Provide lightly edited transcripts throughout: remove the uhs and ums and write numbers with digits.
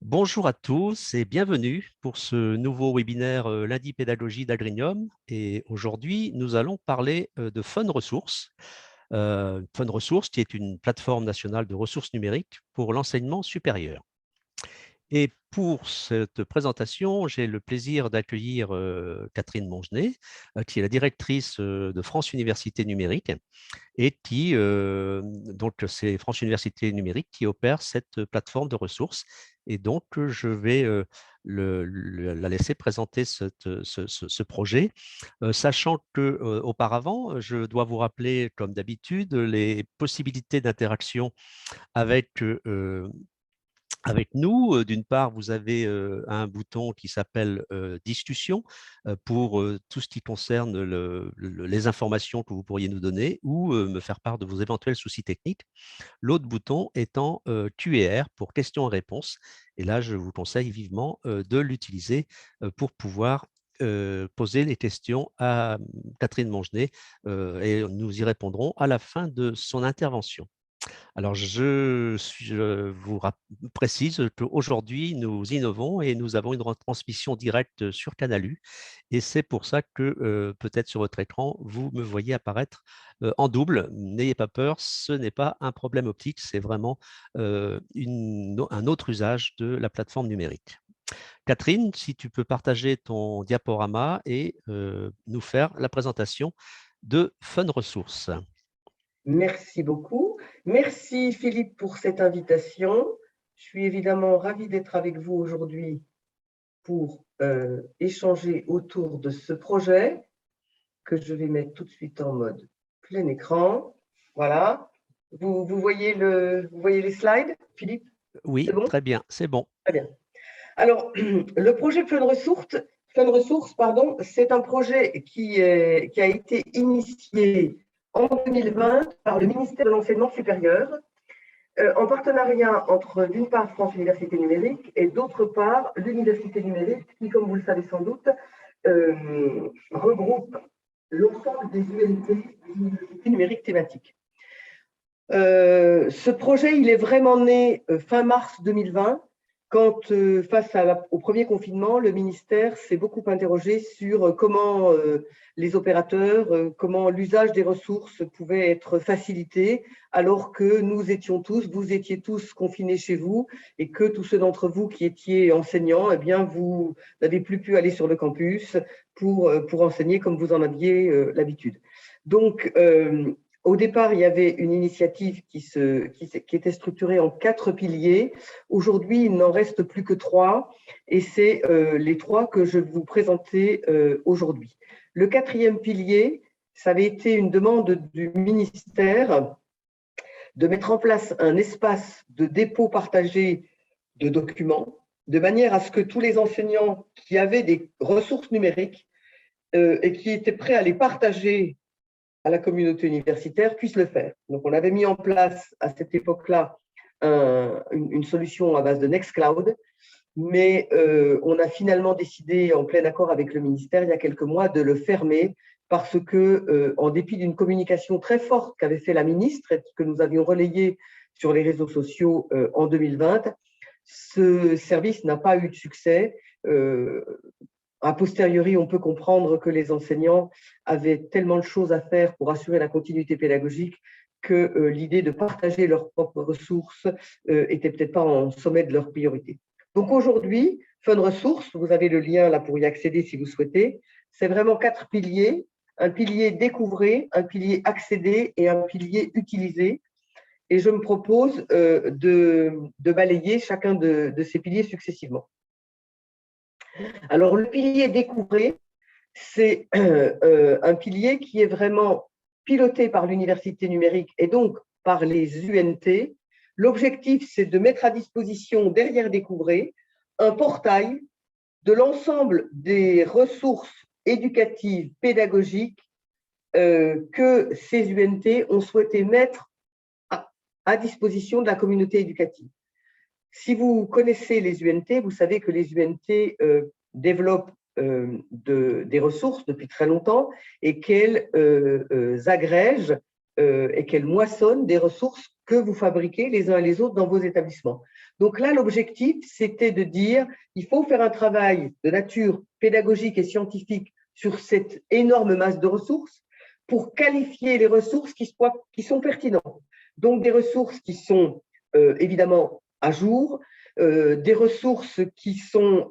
Bonjour à tous et bienvenue pour ce nouveau webinaire Lundi Pédagogie d'Agrium. Et aujourd'hui, nous allons parler de Fun Resources. Fun Resources qui est une plateforme nationale de ressources numériques pour l'enseignement supérieur. Et pour cette présentation, j'ai le plaisir d'accueillir Catherine Mongenet, qui est la directrice de France Université Numérique et qui, donc, c'est France Université Numérique qui opère cette plateforme de ressources. Et donc, je vais la laisser présenter ce projet, sachant que auparavant, je dois vous rappeler, comme d'habitude, les possibilités d'interaction avec avec nous. D'une part, vous avez un bouton qui s'appelle discussion pour tout ce qui concerne les informations que vous pourriez nous donner ou me faire part de vos éventuels soucis techniques. L'autre bouton étant Q&R pour questions et réponses. Et là, je vous conseille vivement de l'utiliser pour pouvoir poser les questions à Catherine Mongenet et nous y répondrons à la fin de son intervention. Alors, je vous précise qu'aujourd'hui, nous innovons et nous avons une retransmission directe sur Canalu. Et c'est pour ça que peut-être sur votre écran, vous me voyez apparaître en double. N'ayez pas peur, ce n'est pas un problème optique, c'est vraiment un autre usage de la plateforme numérique. Catherine, si tu peux partager ton diaporama et nous faire la présentation de Fun Resources. Merci beaucoup. Merci Philippe pour cette invitation. Je suis évidemment ravie d'être avec vous aujourd'hui pour échanger autour de ce projet que je vais mettre tout de suite en mode plein écran. Voilà. Vous voyez les slides, Philippe? Oui, C'est bon? très bien, c'est bon. Très bien. Alors, le projet Fun Resources, pardon, c'est un projet qui a été initié en 2020 par le ministère de l'Enseignement supérieur, en partenariat entre, d'une part, France Université Numérique et d'autre part, l'Université Numérique, qui, comme vous le savez sans doute, regroupe l'ensemble des UNT, des universités numériques thématiques. Ce projet, il est vraiment né fin mars 2020, quand, face au premier confinement, le ministère s'est beaucoup interrogé sur comment les opérateurs, comment l'usage des ressources pouvait être facilité, alors que vous étiez tous confinés chez vous, et que tous ceux d'entre vous qui étiez enseignants, eh bien, vous n'avez plus pu aller sur le campus pour enseigner comme vous en aviez l'habitude. Donc, au départ, il y avait une initiative qui était structurée en 4 piliers. Aujourd'hui, il n'en reste plus que 3, et c'est les 3 que je vais vous présenter aujourd'hui. Le 4e pilier, ça avait été une demande du ministère de mettre en place un espace de dépôt partagé de documents, de manière à ce que tous les enseignants qui avaient des ressources numériques et qui étaient prêts à les partager à la communauté universitaire puisse le faire. Donc, on avait mis en place à cette époque-là une solution à base de Nextcloud, mais on a finalement décidé, en plein accord avec le ministère, il y a quelques mois, de le fermer parce que, en dépit d'une communication très forte qu'avait fait la ministre et que nous avions relayée sur les réseaux sociaux en 2020, ce service n'a pas eu de succès. A posteriori, on peut comprendre que les enseignants avaient tellement de choses à faire pour assurer la continuité pédagogique que l'idée de partager leurs propres ressources était peut-être pas en sommet de leur priorité. Donc aujourd'hui, Fun Resources, vous avez le lien là pour y accéder si vous souhaitez, c'est vraiment 4 piliers, un pilier découvrir, un pilier accéder et un pilier utiliser. Et je me propose de balayer chacun de ces piliers successivement. Alors, le pilier découvrir, c'est un pilier qui est vraiment piloté par l'université numérique et donc par les UNT. L'objectif, c'est de mettre à disposition, derrière Découvrez, un portail de l'ensemble des ressources éducatives, pédagogiques que ces UNT ont souhaité mettre à disposition de la communauté éducative. Si vous connaissez les UNT, vous savez que les UNT développent des ressources depuis très longtemps et qu'elles agrègent et qu'elle moissonne des ressources que vous fabriquez les uns et les autres dans vos établissements. Donc là, l'objectif, c'était de dire il faut faire un travail de nature pédagogique et scientifique sur cette énorme masse de ressources pour qualifier les ressources qui sont pertinentes. Donc des ressources qui sont évidemment à jour, des ressources qui sont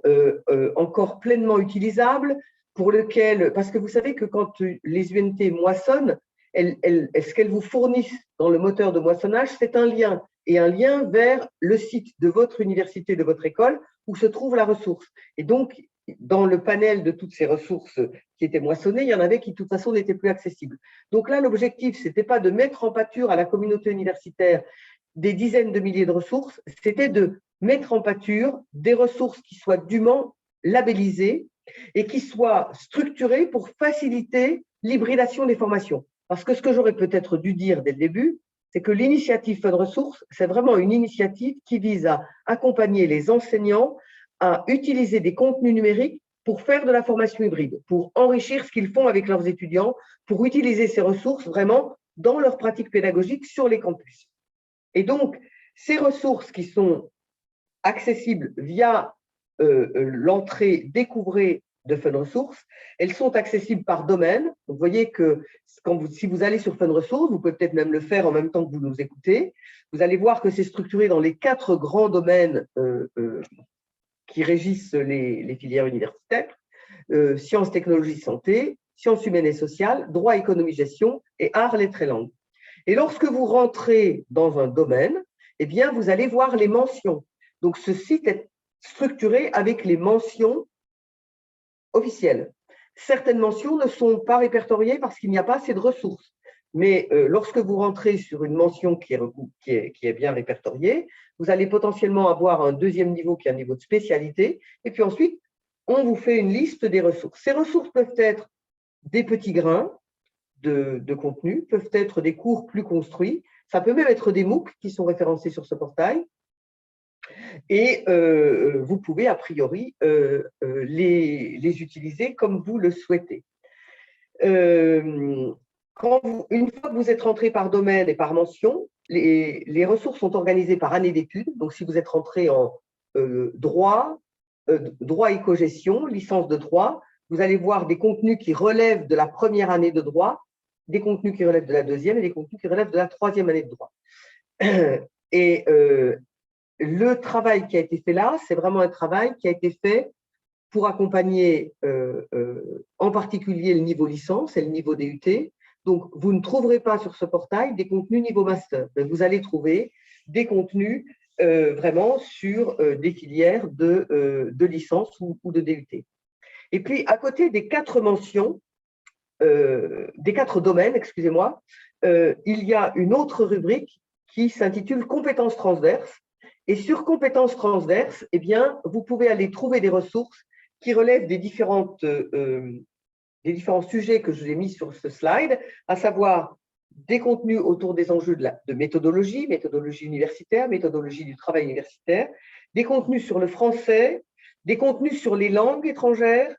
encore pleinement utilisables, pour lesquelles, parce que vous savez que quand les UNT moissonnent, ce qu'elles vous fournissent dans le moteur de moissonnage, c'est un lien, et un lien vers le site de votre université, de votre école, où se trouve la ressource. Et donc, dans le panel de toutes ces ressources qui étaient moissonnées, il y en avait qui, de toute façon, n'étaient plus accessibles. Donc là, l'objectif, ce n'était pas de mettre en pâture à la communauté universitaire des dizaines de milliers de ressources, c'était de mettre en pâture des ressources qui soient dûment labellisées et qui soient structurées pour faciliter l'hybridation des formations. Parce que ce que j'aurais peut-être dû dire dès le début, c'est que l'initiative Fun Ressources, c'est vraiment une initiative qui vise à accompagner les enseignants à utiliser des contenus numériques pour faire de la formation hybride, pour enrichir ce qu'ils font avec leurs étudiants, pour utiliser ces ressources vraiment dans leur pratique pédagogique sur les campus. Et donc, ces ressources qui sont accessibles via l'entrée Découvrez de Fun Ressources, elles sont accessibles par domaine. Donc, vous voyez que si vous allez sur Fun Ressources, vous pouvez peut-être même le faire en même temps que vous nous écoutez, vous allez voir que c'est structuré dans les 4 grands domaines qui régissent les filières universitaires, sciences, technologies, santé, sciences humaines et sociales, droit, économie, gestion et arts, lettres et langues. Et lorsque vous rentrez dans un domaine, eh bien, vous allez voir les mentions. Donc, ce site est structuré avec les mentions officielles. Certaines mentions ne sont pas répertoriées parce qu'il n'y a pas assez de ressources. Mais lorsque vous rentrez sur une mention qui est bien répertoriée, vous allez potentiellement avoir un deuxième niveau qui est un niveau de spécialité. Et puis ensuite, on vous fait une liste des ressources. Ces ressources peuvent être des petits grains de contenu, peuvent être des cours plus construits. Ça peut même être des MOOC qui sont référencés sur ce portail. Et vous pouvez, a priori, les utiliser comme vous le souhaitez. Une fois que vous êtes rentré par domaine et par mention, les ressources sont organisées par année d'études. Donc, si vous êtes rentré en droit éco-gestion, licence de droit, vous allez voir des contenus qui relèvent de la première année de droit, des contenus qui relèvent de la deuxième et des contenus qui relèvent de la troisième année de droit. Et le travail qui a été fait là, c'est vraiment un travail qui a été fait pour accompagner en particulier le niveau licence et le niveau DUT. Donc, vous ne trouverez pas sur ce portail des contenus niveau master, mais vous allez trouver des contenus vraiment sur des filières de licence ou de DUT. Et puis, à côté des 4 mentions, des 4 domaines, excusez-moi, il y a une autre rubrique qui s'intitule compétences transverses. Et sur compétences transverses, eh bien, vous pouvez aller trouver des ressources qui relèvent des différents sujets que je vous ai mis sur ce slide, à savoir des contenus autour des enjeux de méthodologie universitaire, méthodologie du travail universitaire, des contenus sur le français, des contenus sur les langues étrangères,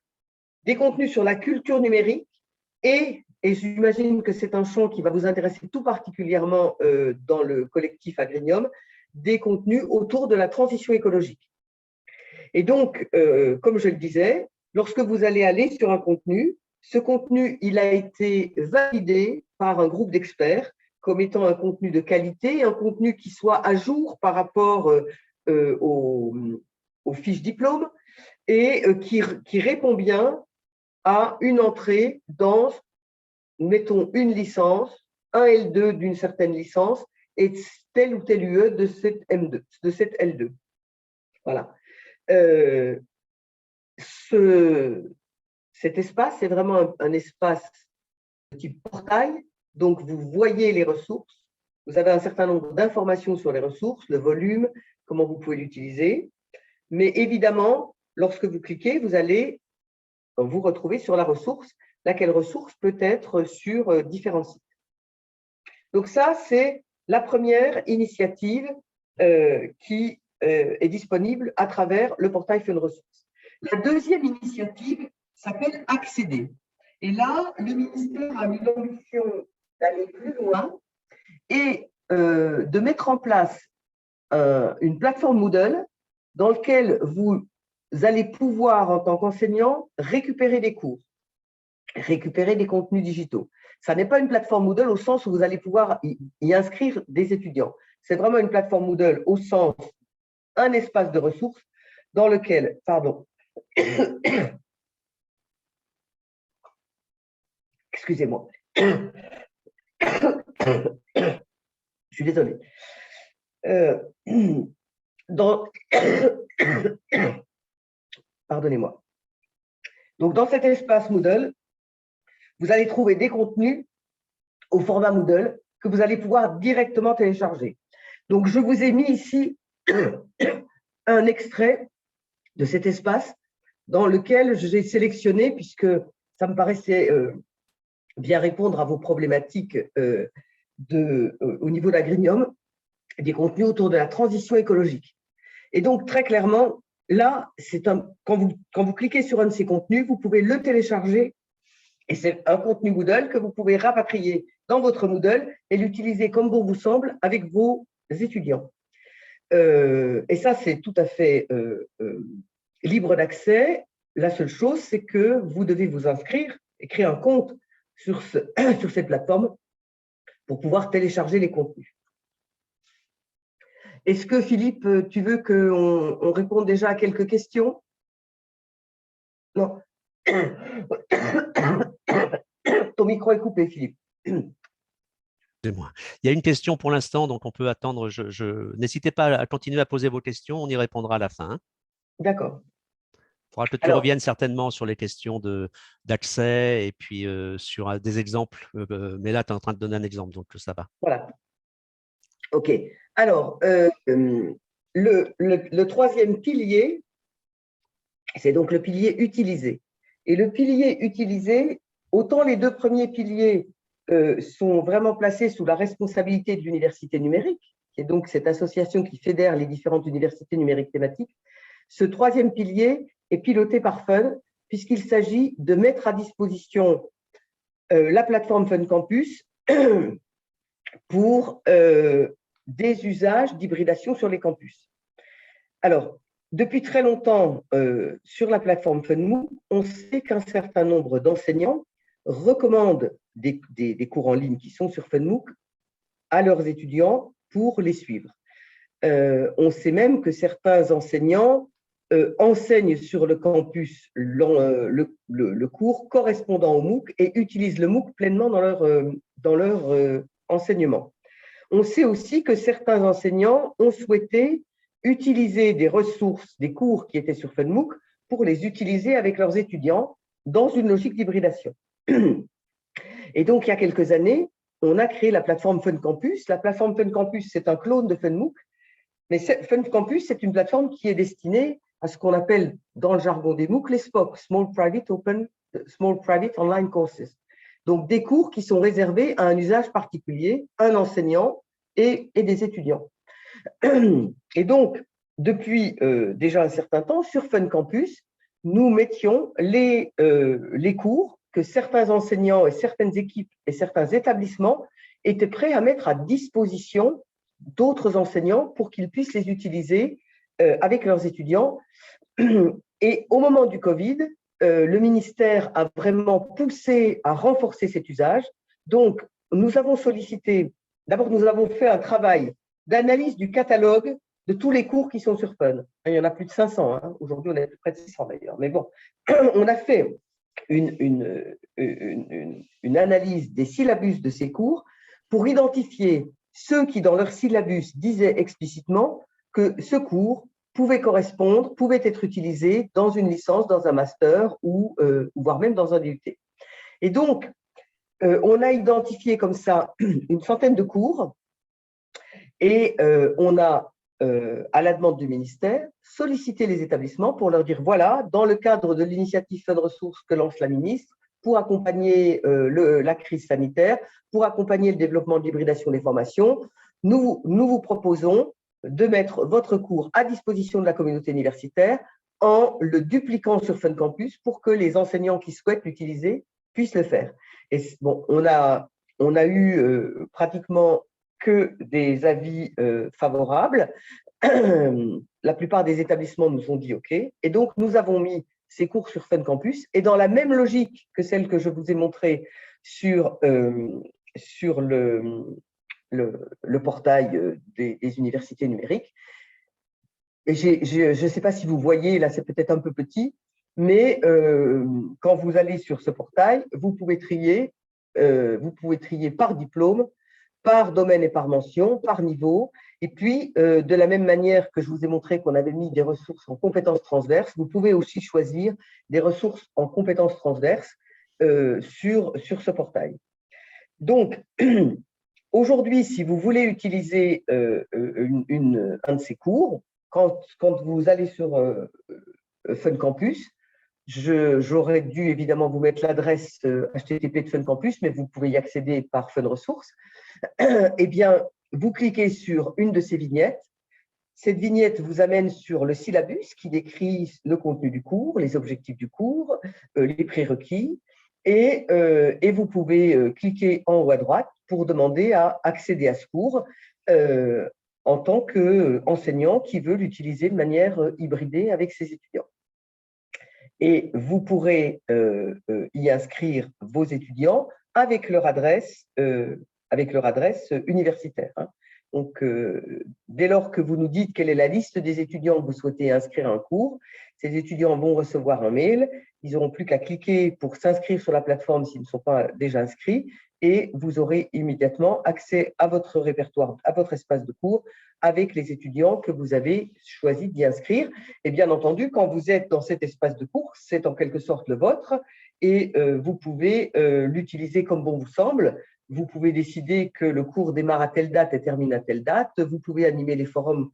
des contenus sur la culture numérique et j'imagine que c'est un champ qui va vous intéresser tout particulièrement dans le collectif Agrinium, des contenus autour de la transition écologique. Et donc, comme je le disais, lorsque vous allez aller sur un contenu, ce contenu, il a été validé par un groupe d'experts comme étant un contenu de qualité, un contenu qui soit à jour par rapport aux fiches diplôme et qui répond bien à une entrée dans, mettons, une licence, un L2 d'une certaine licence et tel ou tel UE de cette M2, de cette L2. Voilà. Cet espace est vraiment un espace de type portail. Donc, vous voyez les ressources. Vous avez un certain nombre d'informations sur les ressources, le volume, comment vous pouvez l'utiliser. Mais évidemment, lorsque vous cliquez, vous allez vous retrouver sur la ressource, laquelle ressource peut être sur différents sites. Donc ça, c'est la première initiative qui est disponible à travers le portail Fun Ressources. La deuxième initiative s'appelle Accéder. Et là, le ministère a mis l'ambition d'aller plus loin et de mettre en place une plateforme Moodle dans laquelle vous allez pouvoir, en tant qu'enseignant, récupérer des cours, récupérer des contenus digitaux. Ça n'est pas une plateforme Moodle au sens où vous allez pouvoir y inscrire des étudiants. C'est vraiment une plateforme Moodle au sens un espace de ressources dans lequel, pardon, excusez-moi, je suis désolé. Pardonnez-moi. Donc, dans cet espace Moodle, vous allez trouver des contenus au format Moodle que vous allez pouvoir directement télécharger. Donc, je vous ai mis ici un extrait de cet espace dans lequel j'ai sélectionné, puisque ça me paraissait bien répondre à vos problématiques au niveau d'Agrignum, des contenus autour de la transition écologique. Et donc, très clairement, là, quand vous cliquez sur un de ces contenus, vous pouvez le télécharger et c'est un contenu Moodle que vous pouvez rapatrier dans votre Moodle et l'utiliser comme bon vous semble avec vos étudiants. Et ça, c'est tout à fait libre d'accès. La seule chose, c'est que vous devez vous inscrire et créer un compte sur cette plateforme pour pouvoir télécharger les contenus. Est-ce que, Philippe, tu veux qu'on réponde déjà à quelques questions? Non. Ton micro est coupé, Philippe. Excusez-moi. Il y a une question pour l'instant, donc on peut attendre. N'hésitez pas à continuer à poser vos questions, on y répondra à la fin. D'accord. Il faudra que tu reviennes certainement sur les questions d'accès et puis sur des exemples. Mais là, tu es en train de donner un exemple, donc ça va. Voilà. OK. Alors, le troisième pilier, c'est donc le pilier utilisé. Et le pilier utilisé, autant les deux premiers piliers sont vraiment placés sous la responsabilité de l'université numérique, qui est donc cette association qui fédère les différentes universités numériques thématiques. Ce troisième pilier est piloté par Fun, puisqu'il s'agit de mettre à disposition la plateforme Fun Campus pour des usages d'hybridation sur les campus. Alors, depuis très longtemps, sur la plateforme FunMOOC, on sait qu'un certain nombre d'enseignants recommandent des cours en ligne qui sont sur FunMOOC à leurs étudiants pour les suivre. On sait même que certains enseignants enseignent sur le campus le cours correspondant au MOOC et utilisent le MOOC pleinement dans leur enseignement. On sait aussi que certains enseignants ont souhaité utiliser des ressources, des cours qui étaient sur FunMOOC pour les utiliser avec leurs étudiants dans une logique d'hybridation. Et donc, il y a quelques années, on a créé la plateforme Fun Campus. La plateforme Fun Campus, c'est un clone de FunMOOC, mais Fun Campus, c'est une plateforme qui est destinée à ce qu'on appelle dans le jargon des MOOC les SPOC, Small Private Online Courses. Donc, des cours qui sont réservés à un usage particulier, un enseignant et des étudiants. Et donc, depuis déjà un certain temps, sur Fun Campus, nous mettions les cours que certains enseignants et certaines équipes et certains établissements étaient prêts à mettre à disposition d'autres enseignants pour qu'ils puissent les utiliser avec leurs étudiants. Et au moment du Covid, le ministère a vraiment poussé à renforcer cet usage. Donc, nous avons sollicité, d'abord, nous avons fait un travail d'analyse du catalogue de tous les cours qui sont sur Fun. Il y en a plus de 500, hein. Aujourd'hui, on est à peu près de 600 d'ailleurs. Mais bon, on a fait une analyse des syllabus de ces cours pour identifier ceux qui, dans leur syllabus, disaient explicitement que ce cours pouvait correspondre, pouvait être utilisé dans une licence, dans un master ou voire même dans un DUT. Et donc, on a identifié comme ça une centaine de cours et on a, à la demande du ministère, sollicité les établissements pour leur dire, voilà, dans le cadre de l'initiative Fun Ressources que lance la ministre, pour accompagner la crise sanitaire, pour accompagner le développement de l'hybridation des formations, nous vous proposons de mettre votre cours à disposition de la communauté universitaire en le dupliquant sur Fun Campus pour que les enseignants qui souhaitent l'utiliser puissent le faire. Et bon, on a on a eu pratiquement que des avis favorables. La plupart des établissements nous ont dit OK. Et donc, nous avons mis ces cours sur Fun Campus. Et dans la même logique que celle que je vous ai montrée sur le portail des universités numériques, et je ne sais pas si vous voyez, là c'est peut-être un peu petit, mais quand vous allez sur ce portail, vous pouvez trier par diplôme, par domaine et par mention, par niveau. Et puis, de la même manière que je vous ai montré qu'on avait mis des ressources en compétences transverses, vous pouvez aussi choisir des ressources en compétences transverses sur ce portail. Donc, aujourd'hui, si vous voulez utiliser un de ces cours, quand vous allez sur Fun Campus, j'aurais dû évidemment vous mettre l'adresse HTTP de Fun Campus, mais vous pouvez y accéder par Fun Ressources. Eh bien, vous cliquez sur une de ces vignettes. Cette vignette vous amène sur le syllabus qui décrit le contenu du cours, les objectifs du cours, les prérequis. Et vous pouvez cliquer en haut à droite pour demander à accéder à ce cours en tant qu'enseignant qui veut l'utiliser de manière hybridée avec ses étudiants. Et vous pourrez y inscrire vos étudiants avec leur adresse universitaire. Hein. Donc, dès lors que vous nous dites quelle est la liste des étudiants que vous souhaitez inscrire à un cours, ces étudiants vont recevoir un mail. Ils n'auront plus qu'à cliquer pour s'inscrire sur la plateforme s'ils ne sont pas déjà inscrits et vous aurez immédiatement accès à votre répertoire, à votre espace de cours avec les étudiants que vous avez choisi d'y inscrire. Et bien entendu, quand vous êtes dans cet espace de cours, c'est en quelque sorte le vôtre et vous pouvez l'utiliser comme bon vous semble. Vous pouvez décider que le cours démarre à telle date et termine à telle date. Vous pouvez animer les forums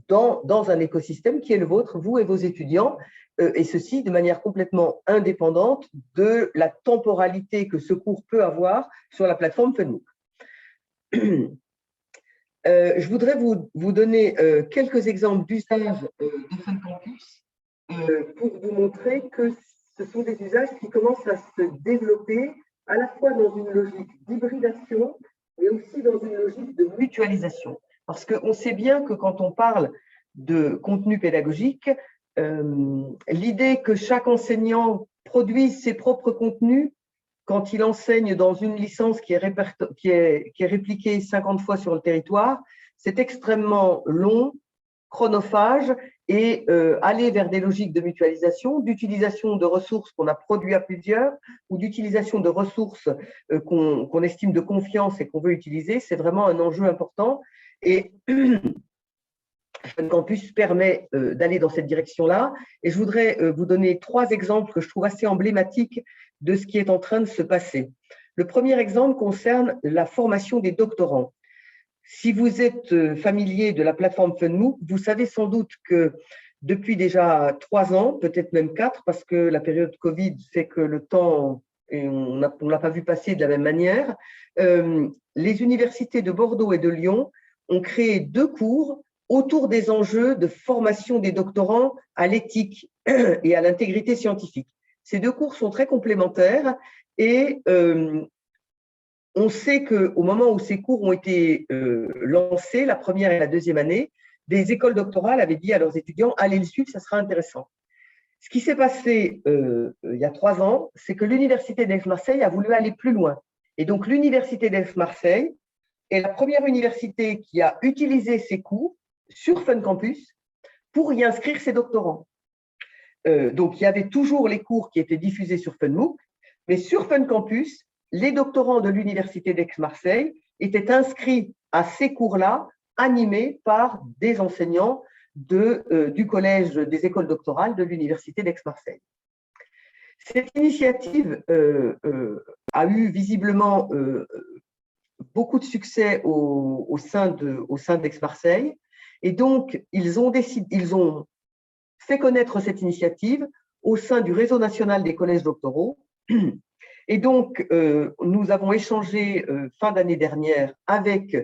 dans un écosystème qui est le vôtre, vous et vos étudiants, et ceci de manière complètement indépendante de la temporalité que ce cours peut avoir sur la plateforme FunMOOC. Je voudrais vous donner quelques exemples d'usages de Fun Campus pour vous montrer que ce sont des usages qui commencent à se développer à la fois dans une logique d'hybridation, mais aussi dans une logique de mutualisation. Parce qu'on sait bien que quand on parle de contenu pédagogique, l'idée que chaque enseignant produise ses propres contenus quand il enseigne dans une licence qui est répliquée 50 fois sur le territoire, c'est extrêmement long, chronophage et aller vers des logiques de mutualisation, d'utilisation de ressources qu'on a produites à plusieurs ou d'utilisation de ressources qu'on estime de confiance et qu'on veut utiliser, c'est vraiment un enjeu important. Et Fun Campus permet d'aller dans cette direction-là. Et je voudrais vous donner 3 exemples que je trouve assez emblématiques de ce qui est en train de se passer. Le premier exemple concerne la formation des doctorants. Si vous êtes familier de la plateforme FunMOOC, vous savez sans doute que depuis déjà 3 ans, peut-être même 4, parce que la période Covid fait que le temps, et on ne l'a pas vu passer de la même manière, les universités de Bordeaux et de Lyon ont créé 2 cours autour des enjeux de formation des doctorants à l'éthique et à l'intégrité scientifique. Ces 2 cours sont très complémentaires et on sait qu'au moment où ces cours ont été lancés, la première et la deuxième année, des écoles doctorales avaient dit à leurs étudiants « allez le suivre, ça sera intéressant ». Ce qui s'est passé il y a 3 ans, c'est que l'Université d'Aix-Marseille a voulu aller plus loin. Et donc, l'Université d'Aix-Marseille est la première université qui a utilisé ces cours sur Fun Campus pour y inscrire ses doctorants. Donc, il y avait toujours les cours qui étaient diffusés sur FunMOOC, mais sur Fun Campus, les doctorants de l'Université d'Aix-Marseille étaient inscrits à ces cours-là, animés par des enseignants du collège des écoles doctorales de l'Université d'Aix-Marseille. Cette initiative a eu visiblement beaucoup de succès au sein d'Aix-Marseille. Et donc, ils ont fait connaître cette initiative au sein du réseau national des collèges doctoraux. Et donc, nous avons échangé fin d'année dernière avec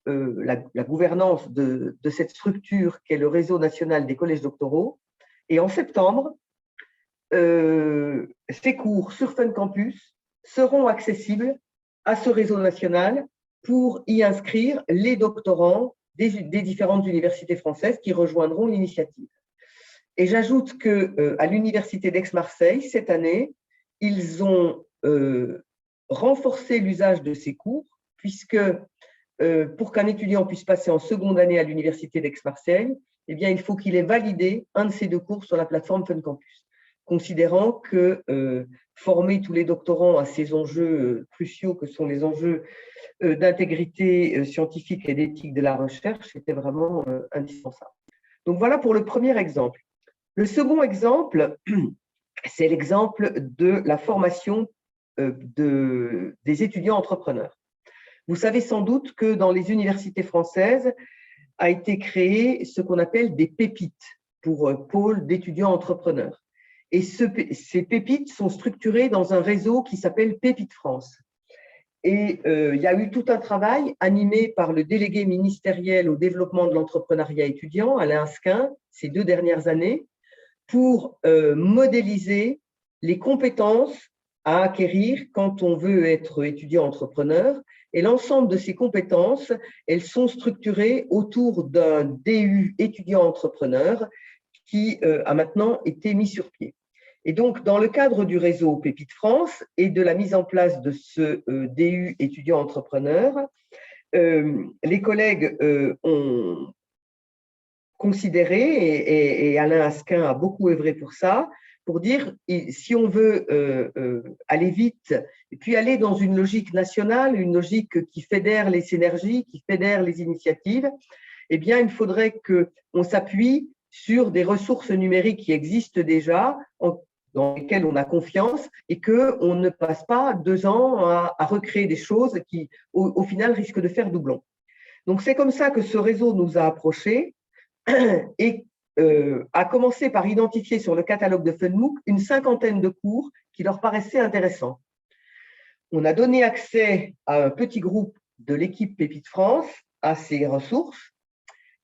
la gouvernance de cette structure qu'est le réseau national des collèges doctoraux. Et en septembre, ces cours sur Fun Campus seront accessibles à ce réseau national pour y inscrire les doctorants des différentes universités françaises qui rejoindront l'initiative. Et j'ajoute qu'à l'Université d'Aix-Marseille, cette année, ils ont renforcé l'usage de ces cours, puisque pour qu'un étudiant puisse passer en seconde année à l'Université d'Aix-Marseille, eh bien, il faut qu'il ait validé un de ces 2 cours sur la plateforme Fun Campus, considérant que former tous les doctorants à ces enjeux cruciaux que sont les enjeux d'intégrité scientifique et d'éthique de la recherche était vraiment indispensable. Donc voilà pour le premier exemple. Le second exemple, c'est l'exemple de la formation des étudiants entrepreneurs. Vous savez sans doute que dans les universités françaises a été créé ce qu'on appelle des pépites pour pôle d'étudiants entrepreneurs. Et ces pépites sont structurées dans un réseau qui s'appelle Pépites France. Et il y a eu tout un travail animé par le délégué ministériel au développement de l'entrepreneuriat étudiant, Alain Asquin, ces 2 dernières années, pour modéliser les compétences à acquérir quand on veut être étudiant entrepreneur. Et l'ensemble de ces compétences, elles sont structurées autour d'un DU étudiant entrepreneur qui a maintenant été mis sur pied. Et donc, dans le cadre du réseau Pépites France et de la mise en place de ce DU étudiant entrepreneur, les collègues ont considéré, et Alain Asquin a beaucoup œuvré pour ça, pour dire si on veut aller vite et puis aller dans une logique nationale, une logique qui fédère les synergies, qui fédère les initiatives, eh bien, il faudrait qu'on s'appuie sur des ressources numériques qui existent déjà, dans lesquelles on a confiance, et qu'on ne passe pas 2 ans à recréer des choses qui, au final, risquent de faire doublon. Donc, c'est comme ça que ce réseau nous a approchés et a commencé par identifier sur le catalogue de FunMOOC une 50aine de cours qui leur paraissaient intéressants. On a donné accès à un petit groupe de l'équipe Pépites France à ces ressources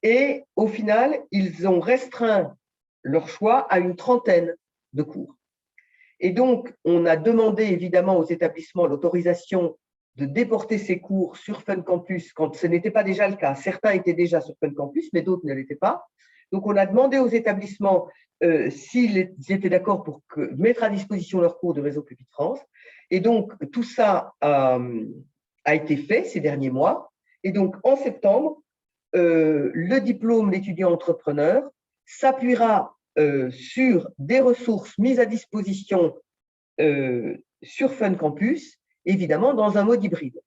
et au final, ils ont restreint leur choix à une 30aine de cours. Et donc, on a demandé évidemment aux établissements l'autorisation de déporter ces cours sur Fun Campus quand ce n'était pas déjà le cas. Certains étaient déjà sur Fun Campus, mais d'autres ne l'étaient pas. Donc, on a demandé aux établissements s'ils étaient d'accord pour mettre à disposition leurs cours du réseau Pépites France. Et donc, tout ça a été fait ces derniers mois. Et donc, en septembre, le diplôme d'étudiant entrepreneur s'appuiera sur des ressources mises à disposition sur Fun Campus, évidemment dans un mode hybride.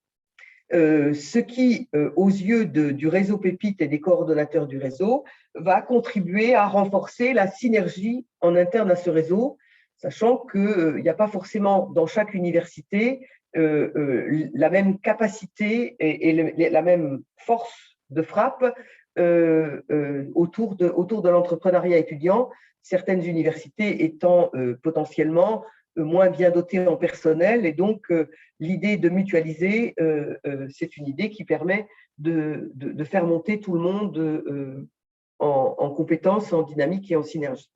Ce qui, aux yeux du réseau Pépites et des coordonnateurs du réseau, va contribuer à renforcer la synergie en interne à ce réseau, sachant qu'il n'y a pas forcément dans chaque université la même capacité et la même force de frappe autour de l'entrepreneuriat étudiant, certaines universités étant potentiellement moins bien dotées en personnel. Et donc, l'idée de mutualiser, c'est une idée qui permet de faire monter tout le monde en compétences, en dynamique et en synergie.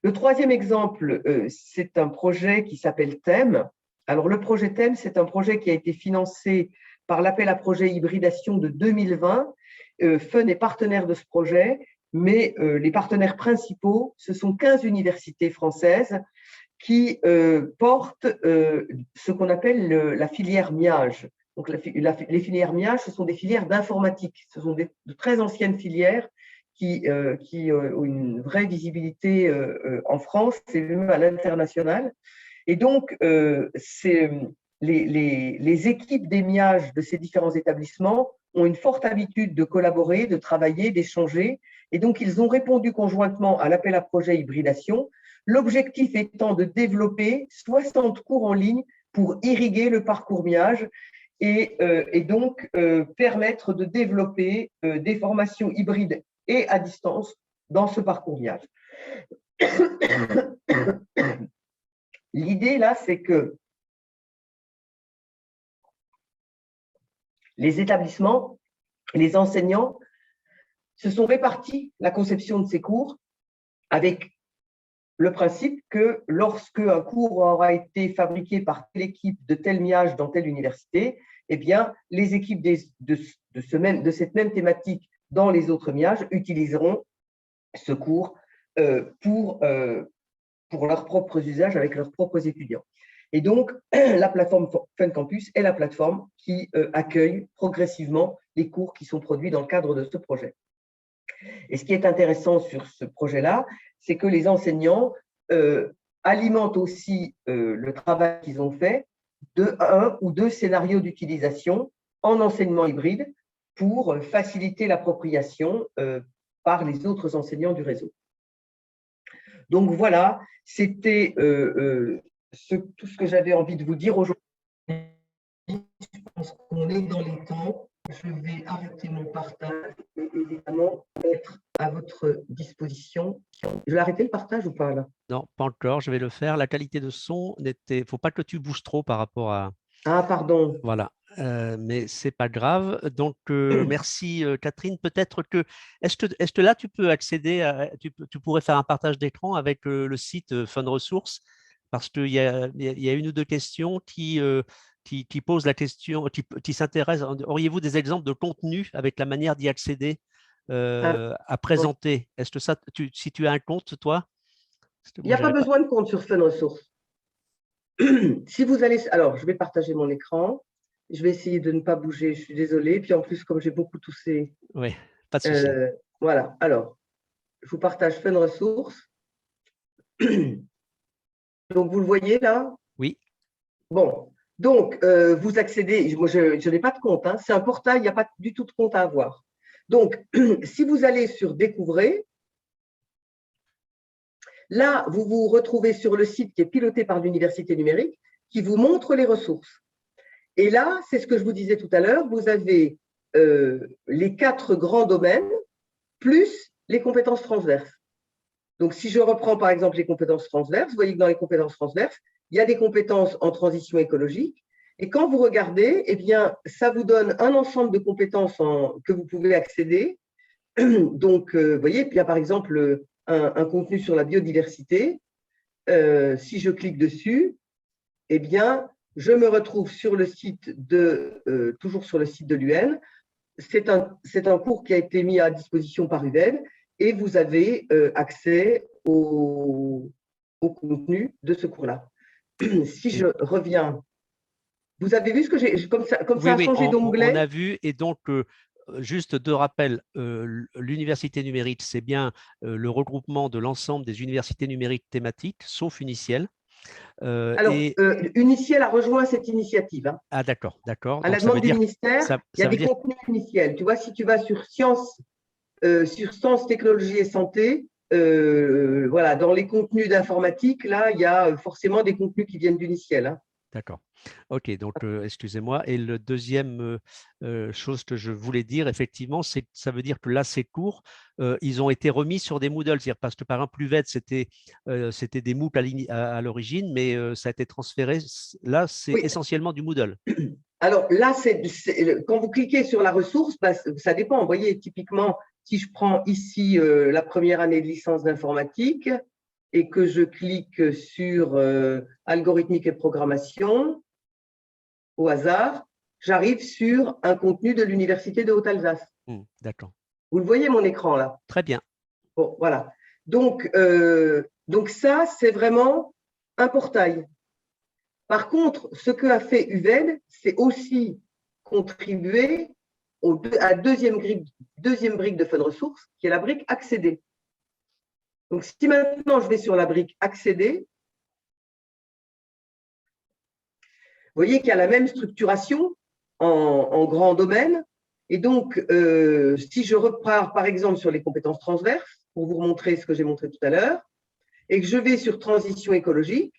Le troisième exemple, c'est un projet qui s'appelle THEM. Alors, le projet THEM, c'est un projet qui a été financé par l'appel à projet hybridation de 2020. Fun est partenaire de ce projet, mais les partenaires principaux, ce sont 15 universités françaises qui portent ce qu'on appelle la filière MIAGE. Donc, les filières MIAGE, ce sont des filières d'informatique. Ce sont de très anciennes filières qui ont une vraie visibilité en France et même à l'international. Et donc, les équipes des MIAGE de ces différents établissements ont une forte habitude de collaborer, de travailler, d'échanger. Et donc, ils ont répondu conjointement à l'appel à projet hybridation, l'objectif étant de développer 60 cours en ligne pour irriguer le parcours MIAGE et donc permettre de développer des formations hybrides et à distance dans ce parcours MIAGE. L'idée là, c'est que les établissements, les enseignants se sont répartis la conception de ces cours avec le principe que lorsque un cours aura été fabriqué par telle équipe de tel MIAGE dans telle université, eh bien, les équipes de cette même thématique dans les autres MIAGE utiliseront ce cours pour leurs propres usages avec leurs propres étudiants. Et donc, la plateforme Fun Campus est la plateforme qui accueille progressivement les cours qui sont produits dans le cadre de ce projet. Et ce qui est intéressant sur ce projet-là, c'est que les enseignants alimentent aussi le travail qu'ils ont fait de 1 ou 2 scénarios d'utilisation en enseignement hybride pour faciliter l'appropriation par les autres enseignants du réseau. Donc voilà, c'était tout ce que j'avais envie de vous dire aujourd'hui. Je pense qu'on est dans les temps. Je vais arrêter mon partage et évidemment être à votre disposition. Je vais arrêter le partage ou pas là? Non, pas encore, je vais le faire. La qualité de son, il ne faut pas que tu bouges trop par rapport à… Ah, pardon. Voilà, mais ce n'est pas grave. Donc, merci Catherine. Peut-être que, est-ce que là, tu peux accéder, tu pourrais faire un partage d'écran avec le site Fun Ressources, parce qu'il y a une ou deux questions qui posent la question, qui s'intéressent. Auriez-vous des exemples de contenu avec la manière d'y accéder à présenter? Est-ce que ça, si tu as un compte, toi? Il n'y a pas besoin de compte sur Fun Ressources. Si vous allez… Alors, je vais partager mon écran. Je vais essayer de ne pas bouger, je suis désolée. Puis en plus, comme j'ai beaucoup toussé… Oui, pas de souci. Voilà, alors, je vous partage Fun Ressources. Donc, vous le voyez là? Oui. Bon, donc, vous accédez… Moi, je n'ai pas de compte. Hein, c'est un portail, il n'y a pas du tout de compte à avoir. Donc, si vous allez sur Découvrez, là, vous vous retrouvez sur le site qui est piloté par l'Université numérique, qui vous montre les ressources. Et là, c'est ce que je vous disais tout à l'heure, vous avez les 4 grands domaines, plus les compétences transverses. Donc, si je reprends par exemple les compétences transverses, vous voyez que dans les compétences transverses, il y a des compétences en transition écologique. Et quand vous regardez, eh bien, ça vous donne un ensemble de compétences que vous pouvez accéder. Donc, vous voyez, puis il y a par exemple un contenu sur la biodiversité. Si je clique dessus, eh bien, je me retrouve sur le site toujours sur le site de l'UN. C'est un cours qui a été mis à disposition par UVED et vous avez accès au contenu de ce cours-là. Si je reviens, vous avez vu ce que j'ai, comme ça a changé d'onglet. On a vu, et donc, juste de rappel, l'université numérique, c'est bien le regroupement de l'ensemble des universités numériques thématiques, sauf Uniciel. Alors, Uniciel a rejoint cette initiative. Hein. Ah, d'accord, d'accord. À la demande du ministère, il y a des dire… contenus Uniciel. Tu vois, si tu vas sur sciences, technologie et santé, voilà, dans les contenus d'informatique, là, il y a forcément des contenus qui viennent d'Uniciel. Hein. D'accord. OK, donc excusez-moi. Et le deuxième chose que je voulais dire, effectivement, ça veut dire que là, ces cours, ils ont été remis sur des Moodle. C'est-à-dire parce que, par exemple, l'UVED, c'était des MOOC à l'origine, mais ça a été transféré. Là, c'est essentiellement du Moodle. Alors là, quand vous cliquez sur la ressource, bah, ça dépend. Vous voyez, typiquement, si je prends ici la première année de licence d'informatique et que je clique sur algorithmique et programmation, au hasard, j'arrive sur un contenu de l'Université de Haute-Alsace. D'accord. Vous le voyez, mon écran, là? Très bien. Bon, voilà. Donc ça, c'est vraiment un portail. Par contre, ce que a fait UVED, c'est aussi contribuer à deuxième brique de Fun Ressources, qui est la brique accéder. Donc, si maintenant je vais sur la brique accéder, vous voyez qu'il y a la même structuration en grand domaine. Et donc, si je repars par exemple sur les compétences transverses, pour vous montrer ce que j'ai montré tout à l'heure, et que je vais sur transition écologique,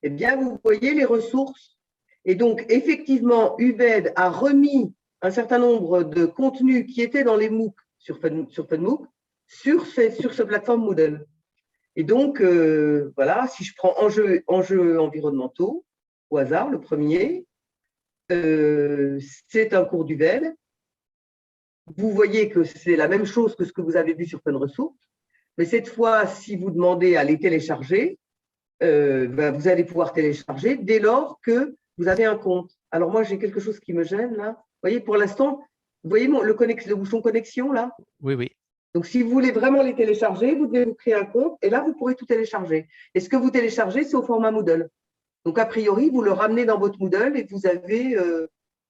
eh bien, vous voyez les ressources. Et donc, effectivement, UVED a remis un certain nombre de contenus qui étaient dans les MOOC sur FunMOOC sur ce plateforme Moodle. Et donc, voilà, si je prends enjeux environnementaux, au hasard, le premier, c'est un cours d'UVED. Vous voyez que c'est la même chose que ce que vous avez vu sur Fun Ressources. Mais cette fois, si vous demandez à les télécharger, vous allez pouvoir télécharger dès lors que vous avez un compte. Alors moi, j'ai quelque chose qui me gêne là. Vous voyez, pour l'instant, vous voyez le bouchon connexion là? Oui, oui. Donc, si vous voulez vraiment les télécharger, vous devez vous créer un compte et là, vous pourrez tout télécharger. Et ce que vous téléchargez, c'est au format Moodle. Donc, a priori, vous le ramenez dans votre Moodle et vous avez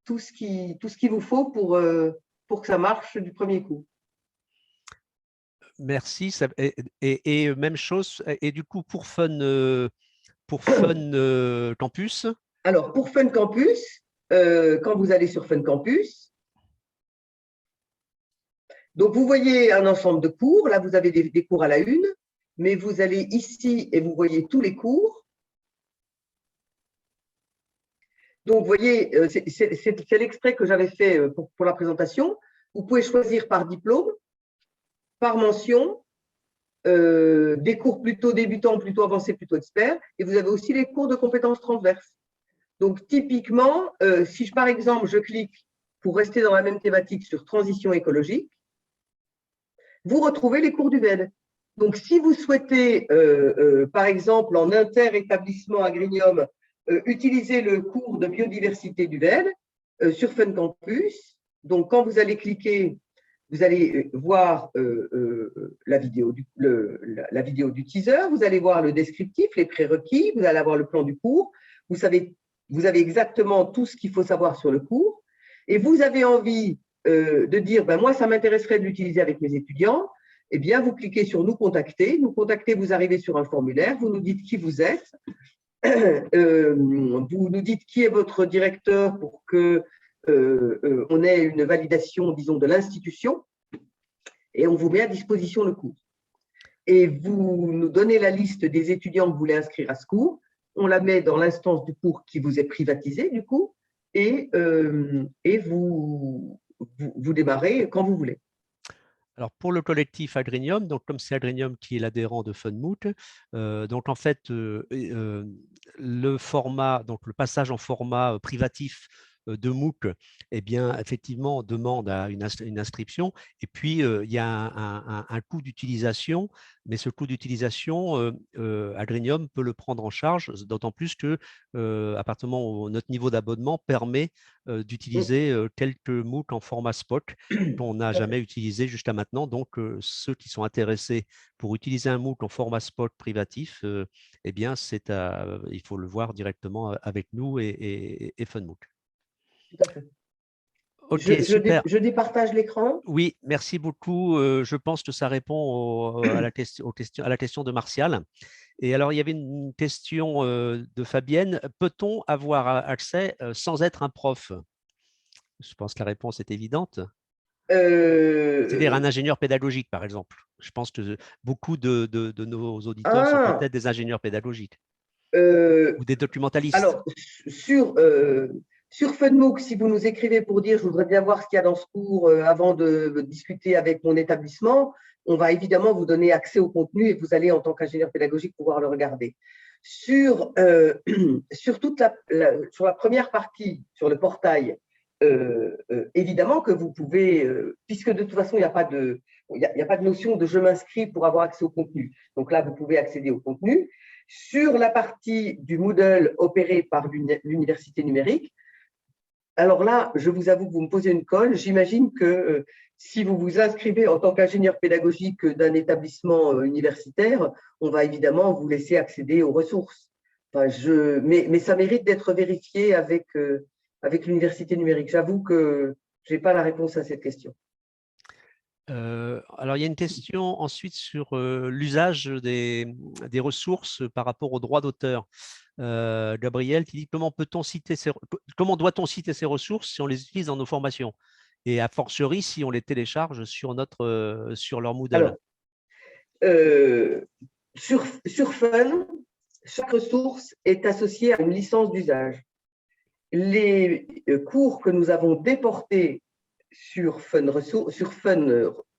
tout ce qu'il vous faut pour que ça marche du premier coup. Merci. Et même chose, et du coup, pour Fun Campus. Alors, pour Fun Campus, quand vous allez sur Fun Campus, donc vous voyez un ensemble de cours. Là, vous avez des cours à la une, mais vous allez ici et vous voyez tous les cours. Donc, vous voyez, c'est l'extrait que j'avais fait pour la présentation. Vous pouvez choisir par diplôme, par mention, des cours plutôt débutants, plutôt avancés, plutôt experts. Et vous avez aussi les cours de compétences transverses. Donc, typiquement, si par exemple, je clique pour rester dans la même thématique sur transition écologique, vous retrouvez les cours du VED. Donc, si vous souhaitez, par exemple, en inter-établissement Agrinium, utiliser le cours de biodiversité du VED sur Fun Campus, donc quand vous allez cliquer, vous allez voir la vidéo du teaser, vous allez voir le descriptif, les prérequis, vous allez avoir le plan du cours, vous avez exactement tout ce qu'il faut savoir sur le cours, et vous avez envie de dire, moi, ça m'intéresserait de l'utiliser avec mes étudiants, eh bien, vous cliquez sur Nous contacter. Nous contacter, vous arrivez sur un formulaire, vous nous dites qui vous êtes, vous nous dites qui est votre directeur pour que on ait une validation, disons, de l'institution, et on vous met à disposition le cours. Et vous nous donnez la liste des étudiants que vous voulez inscrire à ce cours, on la met dans l'instance du cours qui vous est privatisée, du coup, et vous démarrez quand vous voulez. Alors, pour le collectif Agrinium, donc comme c'est Agrinium qui est l'adhérent de FunMoot, donc en fait, le format, donc le passage en format privatif de MOOC, eh bien, effectivement, demande à une inscription. Et puis, il y a un coût d'utilisation, mais ce coût d'utilisation, Agrinium peut le prendre en charge, d'autant plus que, à partir du moment où notre niveau d'abonnement permet d'utiliser quelques MOOC en format SPOC qu'on n'a jamais utilisé jusqu'à maintenant. Donc, ceux qui sont intéressés pour utiliser un MOOC en format SPOC privatif, eh bien, il faut le voir directement avec nous et FunMOOC. Tout à fait. Ok, super. Je départage l'écran. Oui, merci beaucoup. Je pense que ça répond à la question de Martial. Et alors, il y avait une question de Fabienne. Peut-on avoir accès sans être un prof? Je pense que la réponse est évidente. C'est-à-dire un ingénieur pédagogique, par exemple. Je pense que beaucoup de nos auditeurs sont peut-être des ingénieurs pédagogiques ou des documentalistes. Alors, sur FunMOOC, si vous nous écrivez pour dire « je voudrais bien voir ce qu'il y a dans ce cours avant de discuter avec mon établissement », on va évidemment vous donner accès au contenu et vous allez, en tant qu'ingénieur pédagogique, pouvoir le regarder. Sur la première partie, sur le portail, évidemment que vous pouvez, puisque de toute façon, il n'y a pas de notion de « je m'inscris pour avoir accès au contenu ». Donc là, vous pouvez accéder au contenu. Sur la partie du Moodle opérée par l'université numérique, alors là, je vous avoue que vous me posez une colle. J'imagine que si vous vous inscrivez en tant qu'ingénieur pédagogique d'un établissement universitaire, on va évidemment vous laisser accéder aux ressources. Enfin, mais ça mérite d'être vérifié avec l'université numérique. J'avoue que je n'ai pas la réponse à cette question. Alors, il y a une question ensuite sur l'usage des ressources par rapport aux droits d'auteur. Gabriel qui dit comment doit-on citer ces ressources si on les utilise dans nos formations et a fortiori si on les télécharge sur leur Moodle. Alors, sur Fun, chaque ressource est associée à une licence d'usage. Les cours que nous avons déportés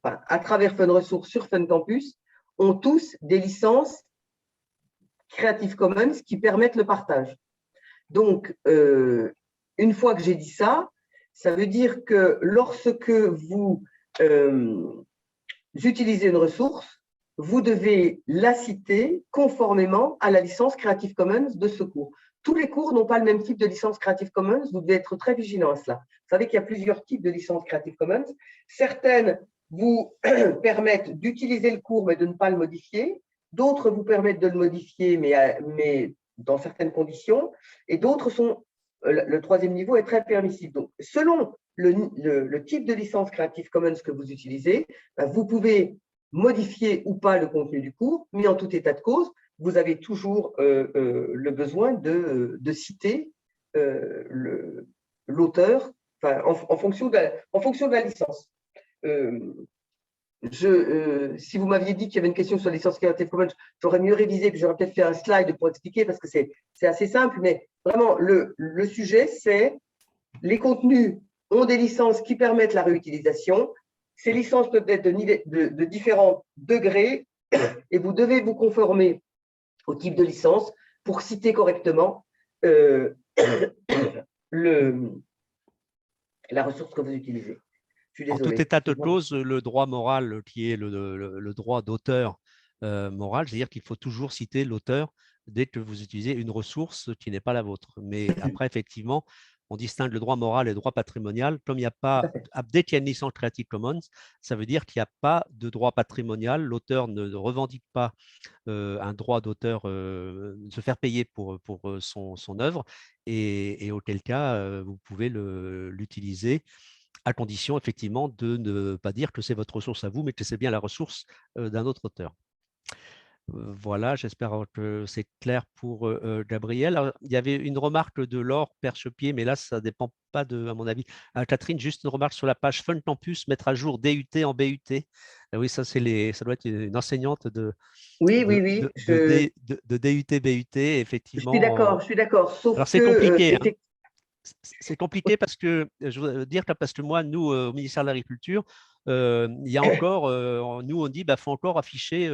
à travers Fun Ressources sur Fun Campus ont tous des licences Creative Commons qui permettent le partage. Donc, une fois que j'ai dit ça, ça veut dire que lorsque vous utilisez une ressource, vous devez la citer conformément à la licence Creative Commons de ce cours. Tous les cours n'ont pas le même type de licence Creative Commons, vous devez être très vigilant à cela. Vous savez qu'il y a plusieurs types de licences Creative Commons. Certaines vous permettent d'utiliser le cours mais de ne pas le modifier. D'autres vous permettent de le modifier mais dans certaines conditions. Et d'autres sont, le troisième niveau est très permissif. Donc, selon le type de licence Creative Commons que vous utilisez, vous pouvez modifier ou pas le contenu du cours, mais en tout état de cause, vous avez toujours le besoin de citer l'auteur en fonction de la licence. Si vous m'aviez dit qu'il y avait une question sur la licence Creative Commons, j'aurais mieux révisé, puis j'aurais peut-être fait un slide pour expliquer, parce que c'est assez simple, mais vraiment, le sujet, c'est les contenus ont des licences qui permettent la réutilisation. Ces licences peuvent être de différents degrés, et vous devez vous conformer au type de licence pour citer correctement la ressource que vous utilisez. Je suis En tout désolé. état de cause, le droit moral qui est le droit d'auteur moral, c'est-à-dire qu'il faut toujours citer l'auteur dès que vous utilisez une ressource qui n'est pas la vôtre. Mais après, effectivement, on distingue le droit moral et le droit patrimonial. Comme il n'y a pas, dès qu'il y a une licence Creative Commons, ça veut dire qu'il n'y a pas de droit patrimonial. L'auteur ne revendique pas un droit d'auteur, se faire payer pour son œuvre, et auquel cas, vous pouvez l'utiliser à condition effectivement de ne pas dire que c'est votre ressource à vous, mais que c'est bien la ressource d'un autre auteur. Voilà, j'espère que c'est clair pour Gabriel. Alors, il y avait une remarque de Laure Perchepied, mais là, ça ne dépend pas de, à mon avis. Catherine, juste une remarque sur la page Fun Campus, mettre à jour DUT en BUT. Oui, ça doit être une enseignante de Oui, DUT, BUT, je suis effectivement. d'accord, sauf Alors, c'est que, compliqué, hein. C'est compliqué parce que, je veux dire, parce que moi, nous, au ministère de l'Agriculture, il y a encore, nous, on dit, il faut encore afficher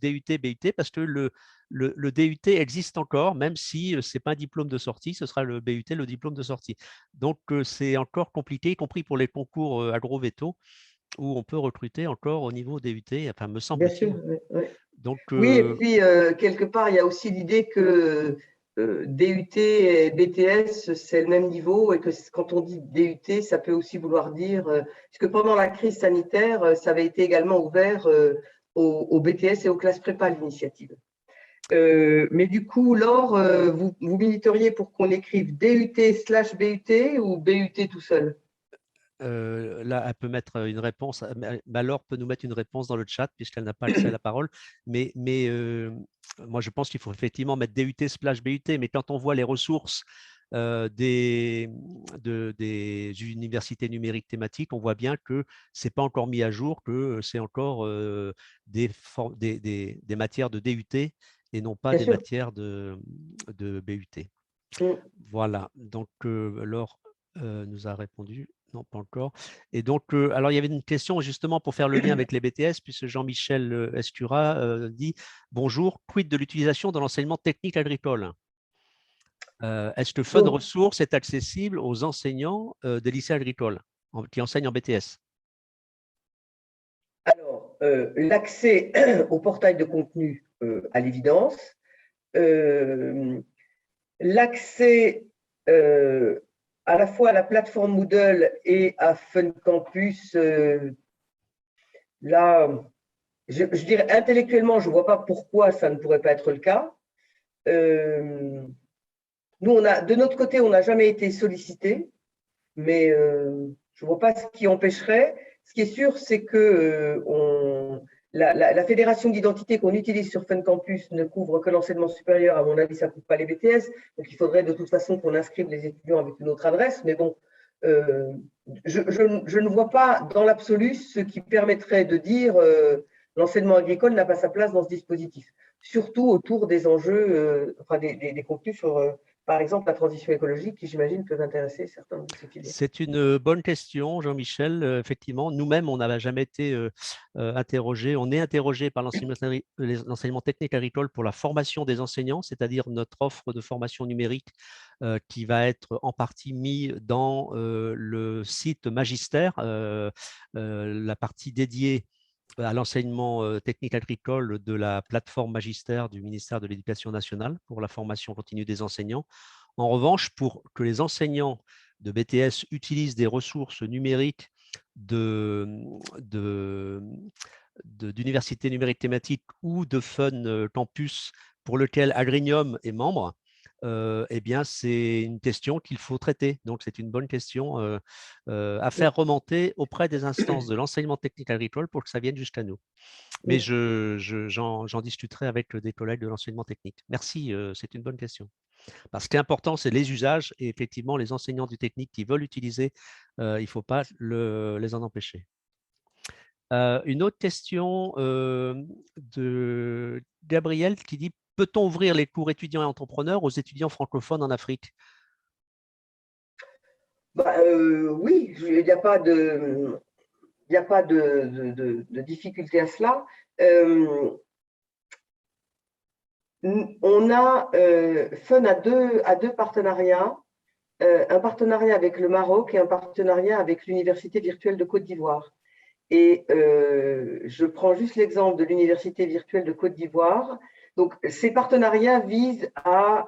DUT, BUT, parce que le DUT existe encore, même si ce n'est pas un diplôme de sortie, ce sera le BUT, le diplôme de sortie. Donc, c'est encore compliqué, y compris pour les concours agro-véto, où on peut recruter encore au niveau DUT, enfin, me bien sûr. semble-t-il. Oui. Donc, Oui, et puis, quelque part, il y a aussi l'idée que DUT et BTS, c'est le même niveau, et que quand on dit DUT, ça peut aussi vouloir dire, puisque pendant la crise sanitaire, ça avait été également ouvert au BTS et aux classes prépa, l'initiative. Mais du coup, Laure, vous militeriez pour qu'on écrive DUT/BUT ou BUT tout seul? là, elle peut mettre une réponse. Laure peut nous mettre une réponse dans le chat puisqu'elle n'a pas accès à la parole. Mais moi, je pense qu'il faut effectivement mettre DUT/BUT. Mais quand on voit les ressources des universités numériques thématiques, on voit bien que ce n'est pas encore mis à jour, que c'est encore des matières de DUT et non pas Bien des sûr. matières de BUT. Mm. Voilà, donc Laure nous a répondu. Non, pas encore. Et donc, alors il y avait une question justement pour faire le lien avec les BTS, puisque Jean-Michel Escura dit « Bonjour, quid de l'utilisation dans l'enseignement technique agricole ?» Est-ce que Fun Donc, Ressources est accessible aux enseignants des lycées agricoles qui enseignent en BTS? alors, l'accès au portail de contenu, à l'évidence. L'accès à la fois à la plateforme Moodle et à Fun Campus, là, je dirais intellectuellement, je ne vois pas pourquoi ça ne pourrait pas être le cas. Nous, de notre côté, on n'a jamais été sollicité, mais je ne vois pas ce qui empêcherait. Ce qui est sûr, c'est que la fédération d'identité qu'on utilise sur Fun Campus ne couvre que l'enseignement supérieur. À mon avis, ça ne couvre pas les BTS. Donc, il faudrait de toute façon qu'on inscrive les étudiants avec une autre adresse. Mais bon, je ne vois pas dans l'absolu ce qui permettrait de dire l'enseignement agricole n'a pas sa place dans ce dispositif. Surtout autour des enjeux, enfin des contenus sur, par exemple, la transition écologique qui, j'imagine, peuvent intéresser certains de ces filières. C'est une bonne question, Jean-Michel. Effectivement, nous-mêmes, on n'avait jamais été interrogés. On est interrogé par l'enseignement technique agricole pour la formation des enseignants, c'est-à-dire notre offre de formation numérique qui va être en partie mise dans le site Magistère, la partie dédiée à l'enseignement technique agricole de la plateforme magistère du ministère de l'Éducation nationale pour la formation continue des enseignants. En revanche, pour que les enseignants de BTS utilisent des ressources numériques d'universités numériques thématiques ou de Fun Campus pour lequel Agrinium est membre, eh bien, c'est une question qu'il faut traiter. Donc, c'est une bonne question à faire remonter auprès des instances de l'enseignement technique agricole pour que ça vienne jusqu'à nous. Mais j'en discuterai avec des collègues de l'enseignement technique. Merci, c'est une bonne question. Parce que ce qui est important, c'est les usages et effectivement, les enseignants du technique qui veulent utiliser, il ne faut pas les en empêcher. Une autre question de Gabriel qui dit: peut-on ouvrir les cours étudiants et entrepreneurs aux étudiants francophones en Afrique? Oui, il n'y a pas de, difficulté à cela. On a Fun à deux partenariats, un partenariat avec le Maroc et un partenariat avec l'Université virtuelle de Côte d'Ivoire. Et je prends juste l'exemple de l'Université virtuelle de Côte d'Ivoire. Donc, ces partenariats visent à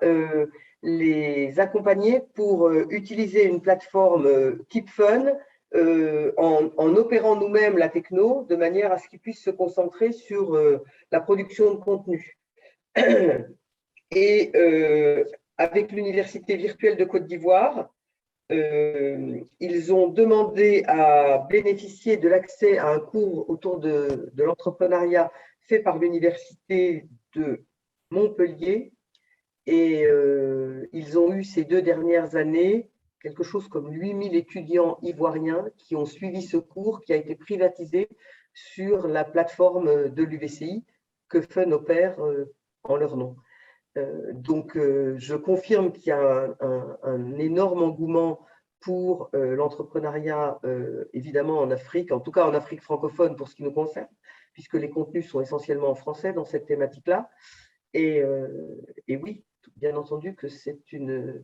les accompagner pour utiliser une plateforme type Fun en opérant nous-mêmes la techno de manière à ce qu'ils puissent se concentrer sur la production de contenu. Et avec l'Université virtuelle de Côte d'Ivoire, ils ont demandé à bénéficier de l'accès à un cours autour de l'entrepreneuriat fait par l'Université de Montpellier. Et ils ont eu ces 2 dernières années quelque chose comme 8000 étudiants ivoiriens qui ont suivi ce cours qui a été privatisé sur la plateforme de l'UVCI que Fun opère en leur nom. Donc, je confirme qu'il y a un énorme engouement pour l'entrepreneuriat, évidemment en Afrique, en tout cas en Afrique francophone pour ce qui nous concerne, puisque les contenus sont essentiellement en français dans cette thématique-là. Et oui, bien entendu que c'est une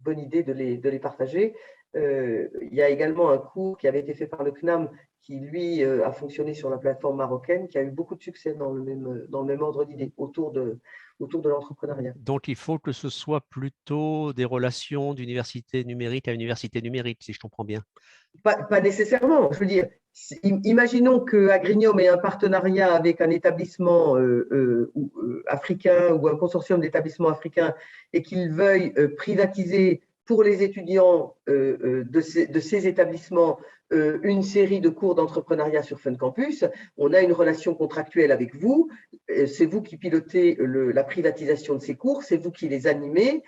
bonne idée de les partager. Il y a également un cours qui avait été fait par le CNAM qui, lui, a fonctionné sur la plateforme marocaine, qui a eu beaucoup de succès dans le même ordre d'idée autour de l'entrepreneuriat. Donc, il faut que ce soit plutôt des relations d'université numérique à université numérique, si je comprends bien. Pas nécessairement. Je veux dire, imaginons que Agrinium ait un partenariat avec un établissement africain ou un consortium d'établissements africains et qu'il veuille privatiser pour les étudiants de ces établissements une série de cours d'entrepreneuriat sur Fun Campus. On a une relation contractuelle avec vous. C'est vous qui pilotez la privatisation de ces cours, c'est vous qui les animez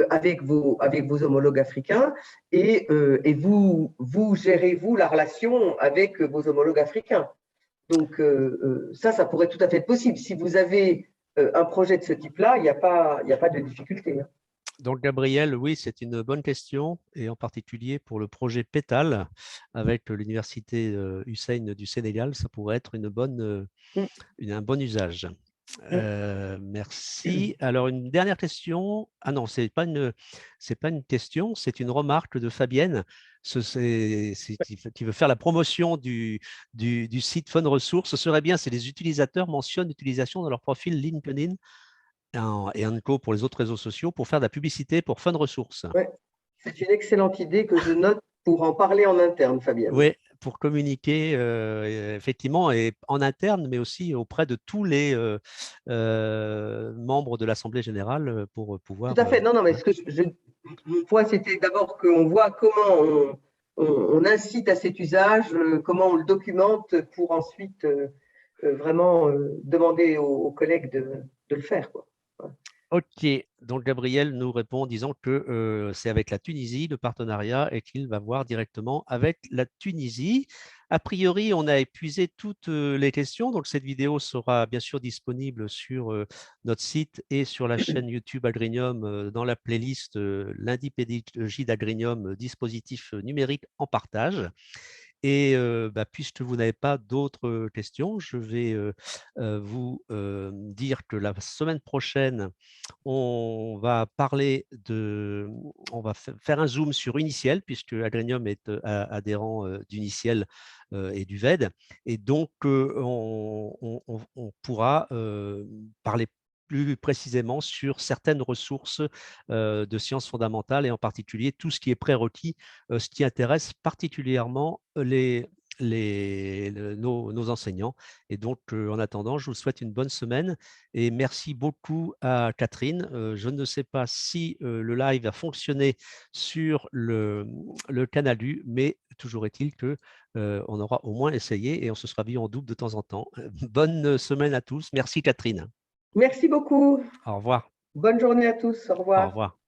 avec vos homologues africains et vous gérez, vous, la relation avec vos homologues africains. Donc, ça pourrait tout à fait être possible. Si vous avez un projet de ce type-là, il n'y a pas de difficulté. Donc, Gabriel, oui, c'est une bonne question, et en particulier pour le projet PETAL avec l'Université Hussein du Sénégal, ça pourrait être un bon usage. Merci. Alors, une dernière question. Ah non, c'est pas une question, c'est une remarque de Fabienne qui veut faire la promotion du site Fun Ressources. Ce serait bien si les utilisateurs mentionnent l'utilisation de leur profil LinkedIn et Co pour les autres réseaux sociaux pour faire de la publicité pour Fun Ressources. Ouais, c'est une excellente idée que je note pour en parler en interne, Fabienne. Oui, pour communiquer effectivement et en interne, mais aussi auprès de tous les membres de l'Assemblée générale pour pouvoir… Tout à fait. Non, mais mon point, c'était d'abord qu'on voit comment on incite à cet usage, comment on le documente pour ensuite vraiment demander aux collègues de le faire, quoi. Ok, donc Gabriel nous répond en disant que c'est avec la Tunisie le partenariat et qu'il va voir directement avec la Tunisie. A priori, on a épuisé toutes les questions, donc cette vidéo sera bien sûr disponible sur notre site et sur la chaîne YouTube Agrinium dans la playlist lundi pédagogie d'Agrinium, dispositif numérique en partage. Et puisque vous n'avez pas d'autres questions, je vais vous dire que la semaine prochaine, on va faire un zoom sur Uniciel, puisque Agrenium est adhérent d'Uniciel et du VED. Et donc, on pourra parler plus précisément sur certaines ressources de sciences fondamentales et en particulier tout ce qui est prérequis, ce qui intéresse particulièrement nos enseignants. Et donc, en attendant, je vous souhaite une bonne semaine et merci beaucoup à Catherine. Je ne sais pas si le live a fonctionné sur le canal U, mais toujours est-il que on aura au moins essayé et on se sera vu en double de temps en temps. Bonne semaine à tous. Merci Catherine. Merci beaucoup. Au revoir. Bonne journée à tous. Au Au revoir. revoir.